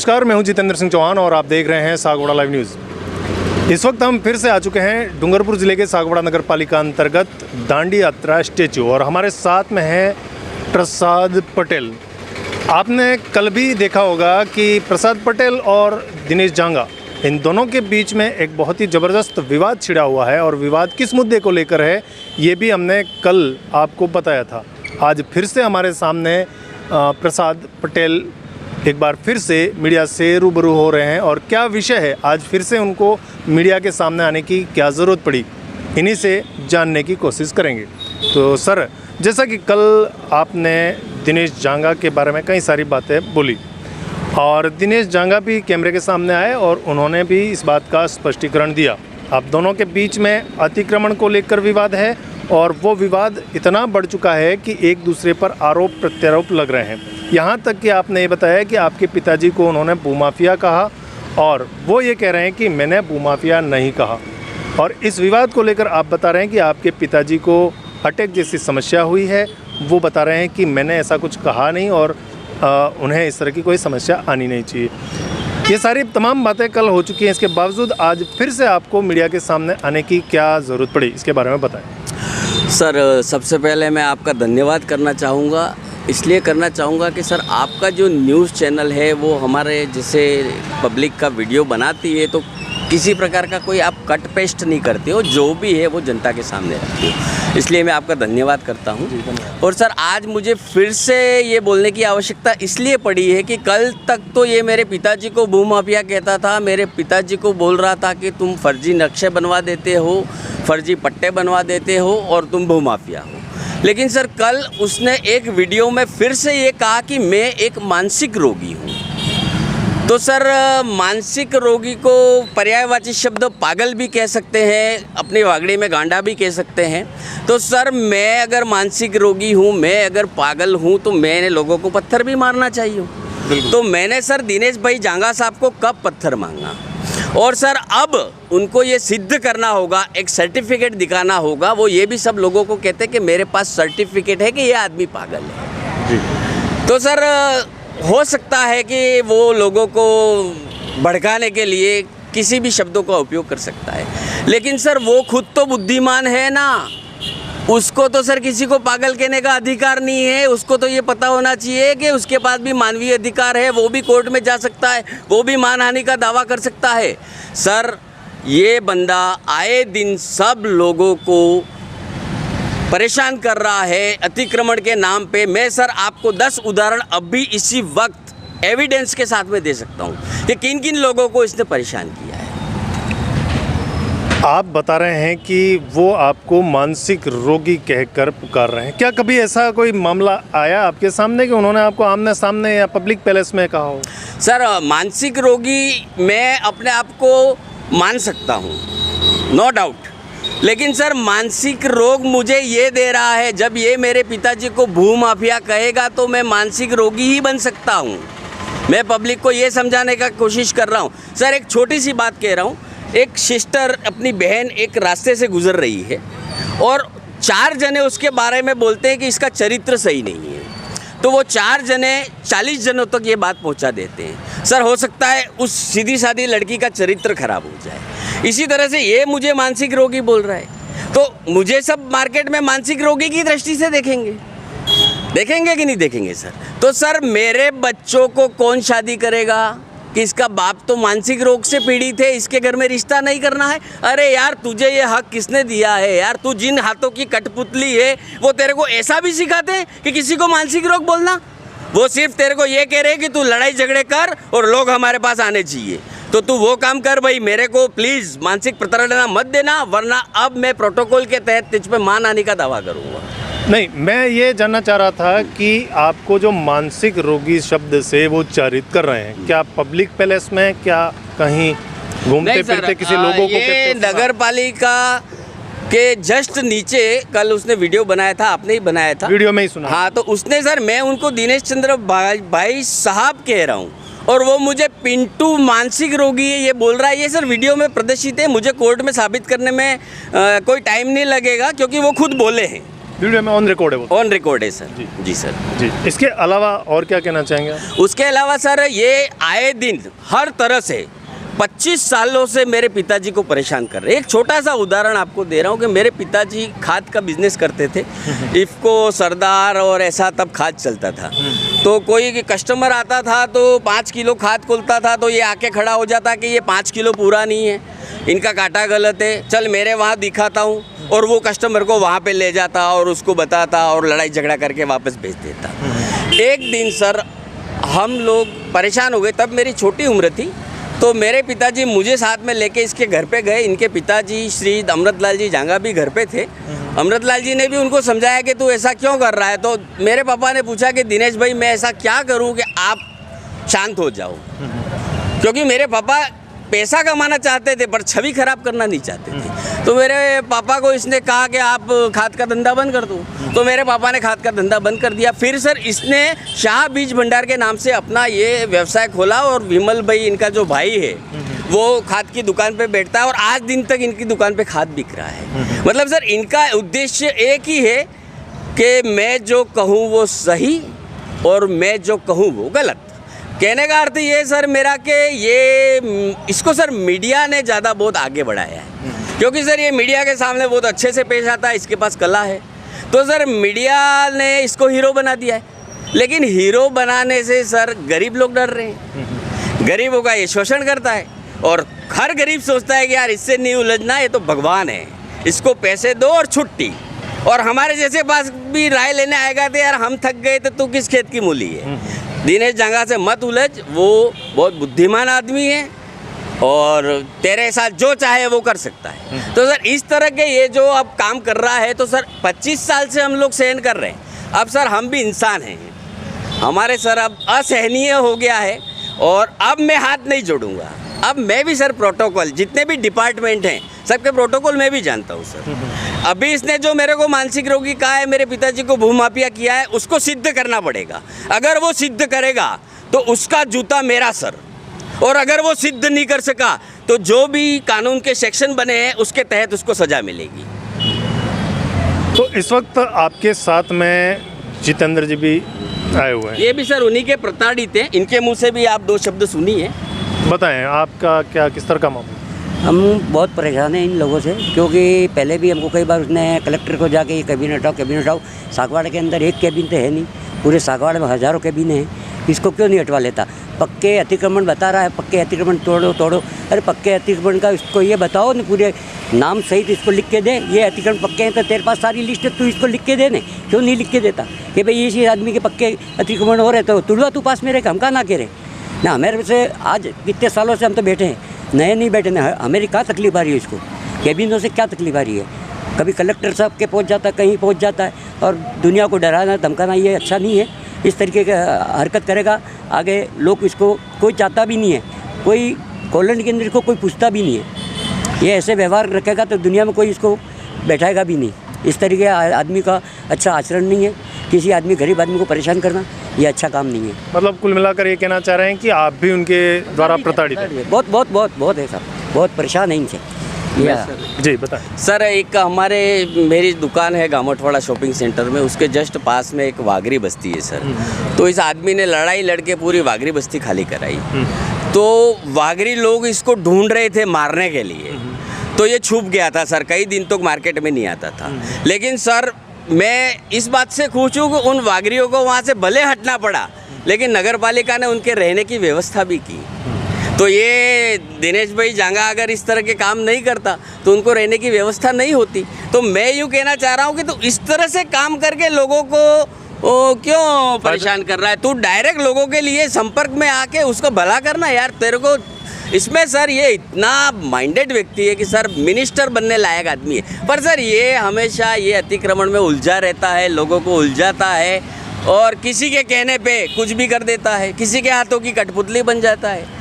नमस्कार, मैं हूं जितेंद्र सिंह चौहान और आप देख रहे हैं सागवाड़ा लाइव न्यूज़। इस वक्त हम फिर से आ चुके हैं डूंगरपुर ज़िले के सागवाड़ा नगर पालिका अंतर्गत दांडी यात्रा स्टेचू और हमारे साथ में है प्रसाद पटेल। आपने कल भी देखा होगा कि प्रसाद पटेल और दिनेश जांगा, इन दोनों के बीच में एक बहुत ही ज़बरदस्त विवाद छिड़ा हुआ है और विवाद किस मुद्दे को लेकर है ये भी हमने कल आपको बताया था। आज फिर से हमारे सामने प्रसाद पटेल एक बार फिर से मीडिया से रूबरू हो रहे हैं और क्या विषय है, आज फिर से उनको मीडिया के सामने आने की क्या ज़रूरत पड़ी, इन्हीं से जानने की कोशिश करेंगे। तो सर, जैसा कि कल आपने दिनेश जांगा के बारे में कई सारी बातें बोली और दिनेश जांगा भी कैमरे के सामने आए और उन्होंने भी इस बात का स्पष्टीकरण दिया। आप दोनों के बीच में अतिक्रमण को लेकर विवाद है और वो विवाद इतना बढ़ चुका है कि एक दूसरे पर आरोप प्रत्यारोप लग रहे हैं। यहाँ तक कि आपने ये बताया कि आपके पिताजी को उन्होंने भूमाफिया कहा और वो ये कह रहे हैं कि मैंने भूमाफिया नहीं कहा। और इस विवाद को लेकर आप बता रहे हैं कि आपके पिताजी को अटैक जैसी समस्या हुई है, वो बता रहे हैं कि मैंने ऐसा कुछ कहा नहीं और उन्हें इस तरह की कोई समस्या आनी नहीं चाहिए। ये सारी तमाम बातें कल हो चुकी हैं, इसके बावजूद आज फिर से आपको मीडिया के सामने आने की क्या ज़रूरत पड़ी, इसके बारे में बताएं। सर, सबसे पहले मैं आपका धन्यवाद करना चाहूँगा। इसलिए करना चाहूँगा कि सर, आपका जो न्यूज़ चैनल है वो हमारे जैसे पब्लिक का वीडियो बनाती है तो किसी प्रकार का कोई आप कट पेस्ट नहीं करते हो, जो भी है वो जनता के सामने रखते हो। इसलिए मैं आपका धन्यवाद करता हूँ। और सर, आज मुझे फिर से ये बोलने की आवश्यकता इसलिए पड़ी है कि कल तक तो ये मेरे पिताजी को भूमाफिया कहता था, मेरे पिताजी को बोल रहा था कि तुम फर्जी नक्शे बनवा देते हो, फर्जी पट्टे बनवा देते हो और तुम भूमाफिया हो। लेकिन सर, कल उसने एक वीडियो में फिर से ये कहा कि मैं एक मानसिक रोगी हूँ। तो सर, मानसिक रोगी को पर्यायवाची शब्द पागल भी कह सकते हैं, अपनी वागड़ी में गांडा भी कह सकते हैं। तो सर, मैं अगर मानसिक रोगी हूँ, मैं अगर पागल हूँ तो मैंने लोगों को पत्थर भी मारना चाहिए। तो मैंने सर दिनेश भाई जांगा साहब को कब पत्थर मांगा और सर अब उनको ये सिद्ध करना होगा, एक सर्टिफिकेट दिखाना होगा। वो ये भी सब लोगों को कहते हैं कि मेरे पास सर्टिफिकेट है कि ये आदमी पागल है जी। तो सर, हो सकता है कि वो लोगों को भड़काने के लिए किसी भी शब्दों का उपयोग कर सकता है, लेकिन सर वो खुद तो बुद्धिमान है ना, उसको तो सर किसी को पागल कहने का अधिकार नहीं है। उसको तो ये पता होना चाहिए कि उसके पास भी मानवीय अधिकार है, वो भी कोर्ट में जा सकता है, वो भी मानहानि का दावा कर सकता है। सर, ये बंदा आए दिन सब लोगों को परेशान कर रहा है अतिक्रमण के नाम पे। मैं सर आपको 10 उदाहरण अब भी इसी वक्त एविडेंस के साथ में दे सकता हूँ कि किन किन लोगों को इसने परेशान किया है। आप बता रहे हैं कि वो आपको मानसिक रोगी कहकर पुकार रहे हैं। क्या कभी ऐसा कोई मामला आया आपके सामने कि उन्होंने आपको आमने सामने या पब्लिक पैलेस में कहा हो? सर, मानसिक रोगी मैं अपने आप को मान सकता हूँ, नो डाउट, लेकिन सर मानसिक रोग मुझे ये दे रहा है, जब ये मेरे पिताजी को भूमाफिया कहेगा तो मैं मानसिक रोगी ही बन सकता हूँ। मैं पब्लिक को ये समझाने का कोशिश कर रहा हूँ। सर, एक छोटी सी बात कह रहा हूँ। एक सिस्टर, अपनी बहन एक रास्ते से गुजर रही है और 4 जने उसके बारे में बोलते हैं कि इसका चरित्र सही नहीं है, तो वो 4 जने 40 जनों तक ये बात पहुंचा देते हैं। सर, हो सकता है उस सीधी सादी लड़की का चरित्र खराब हो जाए। इसी तरह से ये मुझे मानसिक रोगी बोल रहा है, तो मुझे सब मार्केट में मानसिक रोगी की दृष्टि से देखेंगे कि नहीं देखेंगे सर? तो सर, मेरे बच्चों को कौन शादी करेगा कि इसका बाप तो मानसिक रोग से पीड़ित है, इसके घर में रिश्ता नहीं करना है? अरे यार, तुझे ये हक किसने दिया है यार? तू जिन हाथों की कठपुतली है वो तेरे को ऐसा भी सिखाते हैं कि किसी को मानसिक रोग बोलना? वो सिर्फ तेरे को ये कह रहे हैं कि तू लड़ाई झगड़े कर और लोग हमारे पास आने चाहिए, तो तू वो काम कर भाई। मेरे को प्लीज़ मानसिक प्रताड़ना मत देना, वरना अब मैं प्रोटोकॉल के तहत तुझ पे मानहानि का दावा करूँगा। नहीं, मैं ये जानना चाह रहा था कि आपको जो मानसिक रोगी शब्द से वो उच्चारित कर रहे हैं, क्या पब्लिक पैलेस में, क्या कहीं घूमते फिरते किसी लोगों को? ये नगर पालिका के जस्ट नीचे कल उसने वीडियो बनाया था, आपने ही बनाया था, वीडियो में ही सुना। हाँ, तो उसने सर, मैं उनको दिनेश चंद्र भाई साहब कह रहा हूँ और वो मुझे पिंटू मानसिक रोगी है ये बोल रहा है। ये सर वीडियो में प्रदर्शित है, मुझे कोर्ट में साबित करने में कोई टाइम नहीं लगेगा क्योंकि वो खुद बोले हैं। वीडियो में ऑन रिकॉर्ड है वो? ऑन रिकॉर्ड है सर। जी सर। जी, इसके अलावा और क्या कहना चाहेंगे आप? उसके अलावा सर ये आए दिन हर तरह से 25 सालों से मेरे पिताजी को परेशान कर रहे हैं। एक छोटा सा उदाहरण आपको दे रहा हूँ कि मेरे पिताजी खाद का बिजनेस करते थे, इफ़को, सरदार और ऐसा तब खाद चलता था। तो कोई कस्टमर आता था तो 5 किलो खाद खोलता था तो ये आके खड़ा हो जाता कि ये 5 किलो पूरा नहीं है, इनका काटा गलत है, चल मेरे वहाँ दिखाता हूँ, और वो कस्टमर को वहाँ पे ले जाता और उसको बताता और लड़ाई झगड़ा करके वापस भेज देता। एक दिन सर हम लोग परेशान हो गए, तब मेरी छोटी उम्र थी, तो मेरे पिताजी मुझे साथ में लेके इसके घर पे गए। इनके पिताजी श्री अमृतलाल जी जांगा भी घर पे थे। अमृतलाल जी ने भी उनको समझाया कि तू ऐसा क्यों कर रहा है। तो मेरे पापा ने पूछा कि दिनेश भाई मैं ऐसा क्या करूं कि आप शांत हो जाओ, क्योंकि मेरे पापा पैसा कमाना चाहते थे पर छवि खराब करना नहीं चाहते थे। तो मेरे पापा को इसने कहा कि आप खाद का धंधा बंद कर दो, तो मेरे पापा ने खाद का धंधा बंद कर दिया। फिर सर इसने शाह बीज भंडार के नाम से अपना ये व्यवसाय खोला, और विमल भाई इनका जो भाई है वो खाद की दुकान पे बैठता है, और आज दिन तक इनकी दुकान पे खाद बिक रहा है। मतलब सर इनका उद्देश्य एक ही है कि मैं जो कहूँ वो सही और मैं जो कहूँ वो गलत। कहने का अर्थ ये सर मेरा कि ये इसको सर मीडिया ने ज़्यादा बहुत आगे बढ़ाया है, क्योंकि सर ये मीडिया के सामने बहुत अच्छे से पेश आता है, इसके पास कला है। तो सर मीडिया ने इसको हीरो बना दिया है, लेकिन हीरो बनाने से सर गरीब लोग डर रहे हैं। गरीबों का ये शोषण करता है, और हर गरीब सोचता है कि यार इससे नहीं उलझना, ये तो भगवान है, इसको पैसे दो और छुट्टी। और हमारे जैसे पास भी राय लेने आएगा तो यार हम थक गए तो तू किस खेत की मूली है। दिनेश जांगा से मत उलझ, वो बहुत बुद्धिमान आदमी है और तेरे साथ जो चाहे वो कर सकता है। तो सर इस तरह के ये जो अब काम कर रहा है, तो सर 25 साल से हम लोग सहन कर रहे हैं। अब सर हम भी इंसान हैं, हमारे सर अब असहनीय हो गया है, और अब मैं हाथ नहीं जोड़ूंगा। अब मैं भी सर प्रोटोकॉल, जितने भी डिपार्टमेंट हैं सबके प्रोटोकॉल मैं भी जानता हूँ सर। अभी इसने जो मेरे को मानसिक रोगी कहा है, मेरे पिताजी को भूमाफिया किया है, उसको सिद्ध करना पड़ेगा। अगर वो सिद्ध करेगा तो उसका जूता मेरा सर, और अगर वो सिद्ध नहीं कर सका तो जो भी कानून के सेक्शन बने हैं उसके तहत उसको सजा मिलेगी। तो इस वक्त आपके साथ में जितेंद्र जी भी आए हुए हैं। ये भी सर उन्हीं के प्रताड़ित हैं, इनके मुंह से भी आप 2 शब्द सुनिए। बताएं आपका क्या, किस तरह का मामला? हम बहुत परेशान हैं इन लोगों से, क्योंकि पहले भी हमको कई बार उसने कलेक्टर को जाके ये कैबिन हटाओ। सागवाड़ा के अंदर एक कैबिन तो है नहीं, पूरे सागवाड़ा में हज़ारों कैबिन हैं, इसको क्यों नहीं हटवा लेता? पक्के अतिक्रमण बता रहा है, पक्के अतिक्रमण तोड़ो। अरे पक्के अतिक्रमण का इसको ये बताओ न, पूरे नाम सहित इसको लिख के दे, ये अतिक्रमण पक्के हैं तो तेरे पास सारी लिस्ट है, तू इसको लिख के दे ने, क्यों नहीं लिख के देता कि भाई इसी आदमी के पक्के अतिक्रमण हो रहे तो तुड़वा तू पास मेरे, हम कहाँ ना कह रहे ना। हमारे से आज कितने सालों से हम तो बैठे हैं, नए नहीं बैठे ना। हमें क्या तकलीफ आ रही है इसको, कैबिनों से क्या तकलीफ आ रही है? कभी कलेक्टर साहब के पहुंच जाता है, कहीं पहुंच जाता है, और दुनिया को डराना धमकाना ये अच्छा नहीं है। इस तरीके का हरकत करेगा आगे लोग इसको कोई चाहता भी नहीं है, कोई कॉलोनी के अंदर को कोई पूछता भी नहीं है। ये ऐसे व्यवहार रखेगा तो दुनिया में कोई इसको बैठाएगा भी नहीं। इस तरीके आदमी का अच्छा आचरण नहीं है, किसी आदमी गरीब आदमी को परेशान करना ये अच्छा काम नहीं है। मतलब कुल मिलाकर ये कहना चाह रहे हैं कि आप भी उनके द्वारा प्रताड़ित हैं? बहुत है साहब, बहुत परेशान है इनसे। जी बताएं सर। एक मेरी दुकान है गामोटवाड़ा शॉपिंग सेंटर में, उसके जस्ट पास में एक वागरी बस्ती है सर। तो इस आदमी ने लड़ाई लड़के पूरी वागरी बस्ती खाली कराई, तो वागरी लोग इसको ढूंढ रहे थे मारने के लिए, तो ये छुप गया था सर, कई दिन तक मार्केट में नहीं आता था। लेकिन सर मैं इस बात से खुश हूँ कि उन वागरियों को वहाँ से भले हटना पड़ा, लेकिन नगर पालिका ने उनके रहने की व्यवस्था भी की। तो ये दिनेश भाई जांगा अगर इस तरह के काम नहीं करता तो उनको रहने की व्यवस्था नहीं होती। तो मैं यूँ कहना चाह रहा हूँ कि तू इस तरह से काम करके लोगों को क्यों परेशान कर रहा है? तू डायरेक्ट लोगों के लिए संपर्क में आके उसको भला करना यार। तेरे को इसमें सर ये इतना माइंडेड व्यक्ति है कि सर मिनिस्टर बनने लायक आदमी है, पर सर ये हमेशा ये अतिक्रमण में उलझा रहता है, लोगों को उलझाता है, और किसी के कहने पे कुछ भी कर देता है, किसी के हाथों की कठपुतली बन जाता है।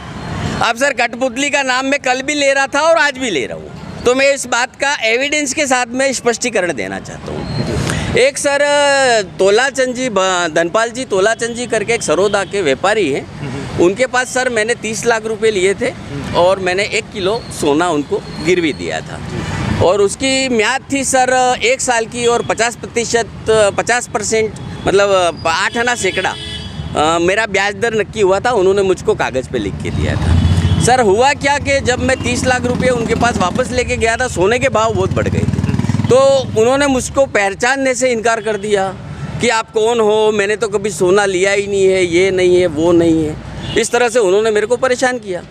अब सर कठपुतली का नाम मैं कल भी ले रहा था और आज भी ले रहा हूँ, तो मैं इस बात का एविडेंस के साथ में स्पष्टीकरण देना चाहता हूँ। एक सर तोलाचंद जी, धनपाल जी तोलाचंद जी करके एक सरोदा के व्यापारी हैं, उनके पास सर मैंने 30 लाख रुपए लिए थे और मैंने 1 किलो सोना उनको गिरवी दिया था। और उसकी म्याद थी सर 1 साल की और 50% मतलब 8 आना सैकड़ा मेरा ब्याज दर नक्की हुआ था। उन्होंने मुझको कागज़ पे लिख के दिया था। सर हुआ क्या कि जब मैं 30 लाख रुपए उनके पास वापस लेके गया था, सोने के भाव बहुत बढ़ गए थे, तो उन्होंने मुझको पहचानने से इनकार कर दिया कि आप कौन हो, मैंने तो कभी सोना लिया ही नहीं है, ये नहीं है, वो नहीं है। इस तरह से उन्होंने मेरे को परेशान किया।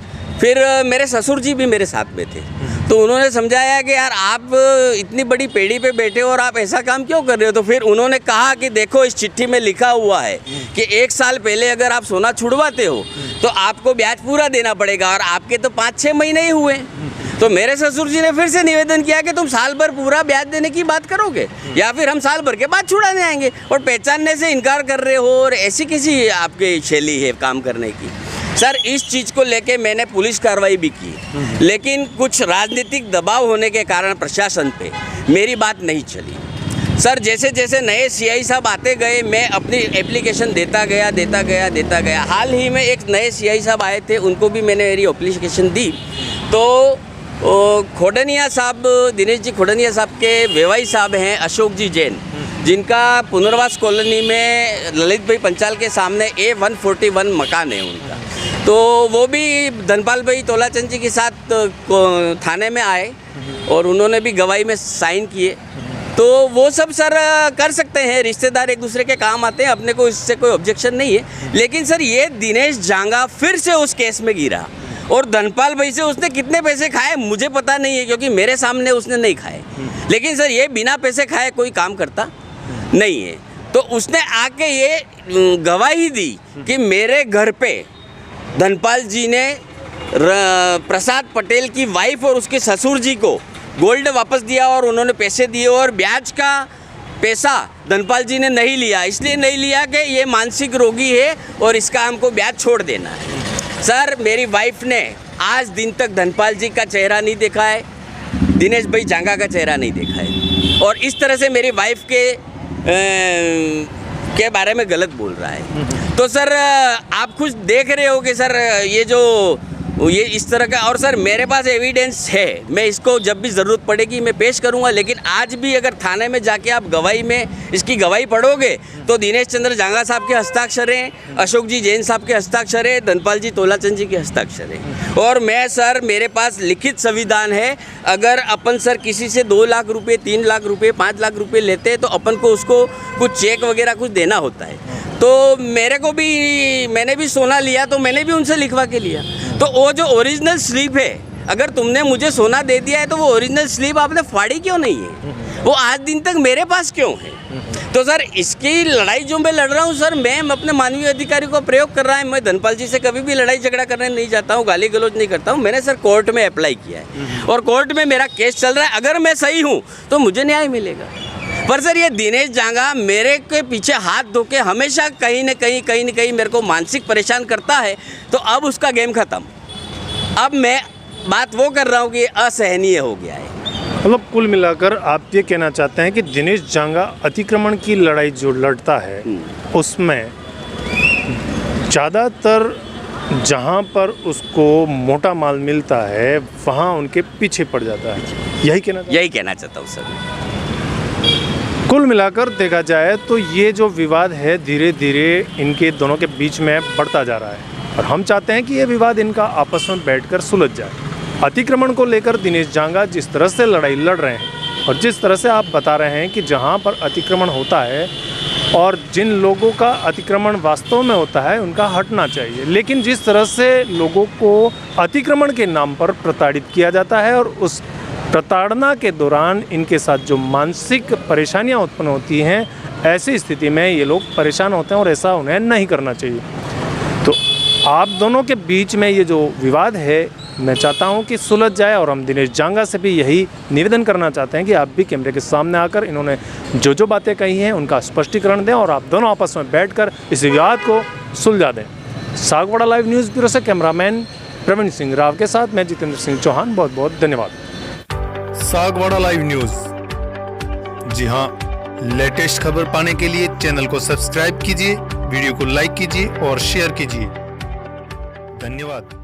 फिर मेरे ससुर जी भी मेरे साथ में थे, तो उन्होंने समझाया कि यार आप इतनी बड़ी पेड़ी पे बैठे हो और आप ऐसा काम क्यों कर रहे हो। तो फिर उन्होंने कहा कि देखो इस चिट्ठी में लिखा हुआ है कि 1 साल पहले अगर आप सोना छुड़वाते हो तो आपको ब्याज पूरा देना पड़ेगा, और आपके तो 5-6 महीने ही हुए। तो मेरे ससुर जी ने फिर से निवेदन किया कि तुम साल भर पूरा ब्याज देने की बात करोगे या फिर हम साल भर के बाद छुड़ाने आएंगे, और पहचानने से इनकार कर रहे हो, और ऐसी किसी आपकी शैली है काम करने की। सर इस चीज़ को लेके मैंने पुलिस कार्रवाई भी की, लेकिन कुछ राजनीतिक दबाव होने के कारण प्रशासन पे मेरी बात नहीं चली। सर जैसे जैसे नए सीआई साहब आते गए, मैं अपनी एप्लीकेशन देता गया। हाल ही में एक नए सीआई साहब आए थे, उनको भी मैंने मेरी एप्लीकेशन दी। तो खोडनिया साहब, दिनेश जी खोडनिया साहब के वेवाई साहब हैं अशोक जी जैन, जिनका पुनर्वास कॉलोनी में ललित भाई पंचाल के सामने A141 मकान है उनका। तो वो भी धनपाल भाई तोलाचंद जी के साथ थाने में आए और उन्होंने भी गवाही में साइन किए। तो वो सब सर कर सकते हैं, रिश्तेदार एक दूसरे के काम आते हैं, अपने को इससे कोई ऑब्जेक्शन नहीं है। लेकिन सर ये दिनेश जांगा फिर से उस केस में गिरा, और धनपाल भाई से उसने कितने पैसे खाए मुझे पता नहीं है, क्योंकि मेरे सामने उसने नहीं खाए। लेकिन सर ये बिना पैसे खाए कोई काम करता नहीं है। तो उसने आके ये गवाही दी कि मेरे घर पे धनपाल जी ने प्रसाद पटेल की वाइफ और उसके ससुर जी को गोल्ड वापस दिया, और उन्होंने पैसे दिए, और ब्याज का पैसा धनपाल जी ने नहीं लिया। इसलिए नहीं लिया कि ये मानसिक रोगी है और इसका हमको ब्याज छोड़ देना है। सर मेरी वाइफ ने आज दिन तक धनपाल जी का चेहरा नहीं देखा है, दिनेश भाई जांगा का चेहरा नहीं देखा है, और इस तरह से मेरी वाइफ के बारे में गलत बोल रहा है। तो सर आप खुद देख रहे हो कि सर ये इस तरह का, और सर मेरे पास एविडेंस है, मैं इसको जब भी ज़रूरत पड़ेगी मैं पेश करूंगा। लेकिन आज भी अगर थाने में जाके आप गवाही में इसकी गवाही पढ़ोगे तो दिनेश चंद्र जांगा साहब के हस्ताक्षर हैं, अशोक जी जैन साहब के हस्ताक्षर है, धनपाल जी तोलाचंद जी के हस्ताक्षर है। और मैं सर मेरे पास लिखित संविधान है, अगर अपन सर किसी से 2 लाख रुपये, 3 लाख रुपये, 5 लाख रुपये लेते हैं तो अपन को उसको कुछ चेक वगैरह कुछ देना होता है। तो मेरे को भी, मैंने भी सोना लिया तो मैंने भी उनसे लिखवा के लिया। तो वो जो ओरिजिनल स्लिप है, अगर तुमने मुझे सोना दे दिया है तो वो ओरिजिनल स्लिप आपने फाड़ी क्यों नहीं है, वो आज दिन तक मेरे पास क्यों है। तो सर इसकी लड़ाई जो मैं लड़ रहा हूँ सर, मैं अपने मानवीय अधिकारी को प्रयोग कर रहा है। मैं धनपाल जी से कभी भी लड़ाई झगड़ा करने नहीं जाता हूँ, गाली गलौज नहीं करता हूँ। मैंने सर कोर्ट में अप्लाई किया है और कोर्ट में मेरा केस चल रहा है। अगर मैं सही हूँ तो मुझे न्याय मिलेगा। पर सर ये दिनेश जांगा मेरे के पीछे हाथ धो के हमेशा कहीं न कहीं मेरे को मानसिक परेशान करता है। तो अब उसका गेम ख़त्म। अब मैं बात वो कर रहा हूँ कि असहनीय हो गया है। मतलब कुल मिलाकर आप ये कहना चाहते हैं कि दिनेश जांगा अतिक्रमण की लड़ाई जो लड़ता है उसमें ज़्यादातर जहाँ पर उसको मोटा माल मिलता है वहाँ उनके पीछे पड़ जाता है, यही कहना चाहता हूँ सर। कुल मिलाकर देखा जाए तो ये जो विवाद है धीरे धीरे इनके दोनों के बीच में बढ़ता जा रहा है, और हम चाहते हैं कि ये विवाद इनका आपस में बैठकर सुलझ जाए। अतिक्रमण को लेकर दिनेश जांगा जिस तरह से लड़ाई लड़ रहे हैं और जिस तरह से आप बता रहे हैं कि जहां पर अतिक्रमण होता है और जिन लोगों का अतिक्रमण वास्तव में होता है उनका हटना चाहिए, लेकिन जिस तरह से लोगों को अतिक्रमण के नाम पर प्रताड़ित किया जाता है और उस प्रताड़ना के दौरान इनके साथ जो मानसिक परेशानियां उत्पन्न होती हैं, ऐसी स्थिति में ये लोग परेशान होते हैं और ऐसा उन्हें नहीं करना चाहिए। तो आप दोनों के बीच में ये जो विवाद है मैं चाहता हूं कि सुलझ जाए, और हम दिनेश जांगा से भी यही निवेदन करना चाहते हैं कि आप भी कैमरे के सामने आकर इन्होंने जो बातें कही हैं उनका स्पष्टीकरण दें और आप दोनों आपस में बैठकर इस विवाद को सुलझा दें। सागवाड़ा लाइव न्यूज़ ब्यूरो से कैमरामैन प्रवीण सिंह राव के साथ मैं जितेंद्र सिंह चौहान, बहुत बहुत धन्यवाद। सागवाड़ा लाइव न्यूज़, जी हाँ, लेटेस्ट खबर पाने के लिए चैनल को सब्सक्राइब कीजिए, वीडियो को लाइक कीजिए और शेयर कीजिए। धन्यवाद।